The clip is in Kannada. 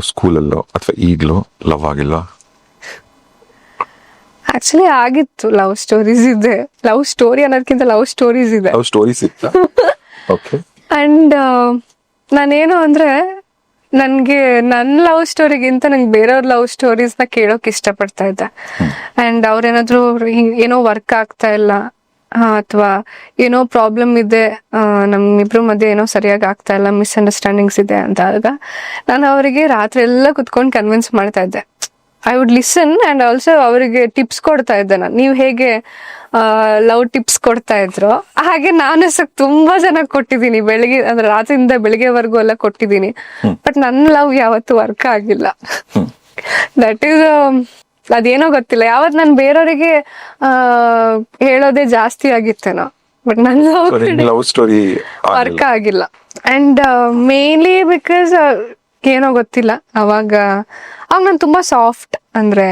ಸ್ಕೂಲಲ್ಲೋ ಅಥವಾ ಈಗಲೋ ಲವ್ ಆಗಿಲ್ವಾ? ಆಕ್ಚುಲಿ ಆಗಿತ್ತು, ಲವ್ ಸ್ಟೋರೀಸ್ ಇದೆ. ಲವ್ ಸ್ಟೋರಿ ಅನ್ನೋದಕ್ಕಿಂತ ಲವ್ ಸ್ಟೋರೀಸ್ ಇದೆ. ಲವ್ ಸ್ಟೋರೀಸ್ ಇತ್ತಾ? ಓಕೆ. ಅಂಡ್ ನಾನೇನು ಅಂದ್ರೆ ನನ್ಗೆ ನನ್ನ ಲವ್ ಸ್ಟೋರಿಗಿಂತ ನಂಗೆ ಬೇರೆಯವ್ರ ಲವ್ ಸ್ಟೋರೀಸ್ನ ಕೇಳೋಕೆ ಇಷ್ಟಪಡ್ತಾ ಇದ್ದೆ. ಅಂಡ್ ಅವ್ರೇನಾದ್ರು ಏನೋ ವರ್ಕ್ ಆಗ್ತಾ ಇಲ್ಲ ಅಥವಾ ಏನೋ ಪ್ರಾಬ್ಲಮ್ ಇದೆ, ನಮ್ಮಿಬ್ರು ಮಧ್ಯೆ ಏನೋ ಸರಿಯಾಗಿ ಆಗ್ತಾ ಇಲ್ಲ, ಮಿಸ್ಅಂಡರ್ಸ್ಟ್ಯಾಂಡಿಂಗ್ಸ್ ಇದೆ ಅಂದಾಗ ನಾನು ಅವರಿಗೆ ರಾತ್ರಿ ಎಲ್ಲ ಕುತ್ಕೊಂಡು ಕನ್ವಿನ್ಸ್ ಮಾಡ್ತಾ ಇದ್ದೆ. I would listen and also ಅವರಿಗೆ ಟಿಪ್ಸ್ ಕೊಡ್ತಾ ಇದ್ದೆ. ನಾನು ನೀವು ಹೇಗೆ ಲವ್ ಟಿಪ್ಸ್ ಕೊಡ್ತಾ ಇದ್ರು ಹಾಗೆ ನಾನು ತುಂಬಾ ಜನ ಕೊಟ್ಟಿದ್ದೀನಿ. ಬೆಳಿಗ್ಗೆ ಅಂದ್ರೆ ರಾತ್ರಿಯಿಂದ ಬೆಳಿಗ್ಗೆವರೆಗೂ ಎಲ್ಲ ಕೊಟ್ಟಿದ್ದೀನಿ. ಬಟ್ ನನ್ನ ಲವ್ ಯಾವತ್ತೂ ವರ್ಕ್ ಆಗಿಲ್ಲ. ದಟ್ ಈಸ್ ಅದೇನೋ ಗೊತ್ತಿಲ್ಲ, ಯಾವತ್ ನಾನು ಬೇರೆಯವರಿಗೆ ಹೇಳೋದೇ ಜಾಸ್ತಿ ಆಗಿತ್ತೇನೋ. ಬಟ್ ನನ್ನ ಲವ್ ಸ್ಟೋರಿ ವರ್ಕ್ ಆಗಿಲ್ಲ. ಅಂಡ್ ಮೇನ್ಲಿ ಬಿಕಾಸ್ ಏನೋ ಗೊತ್ತಿಲ್ಲ, ಅವಾಗ ನಾನು ತುಂಬಾ ಸಾಫ್ಟ್, ಅಂದ್ರೆ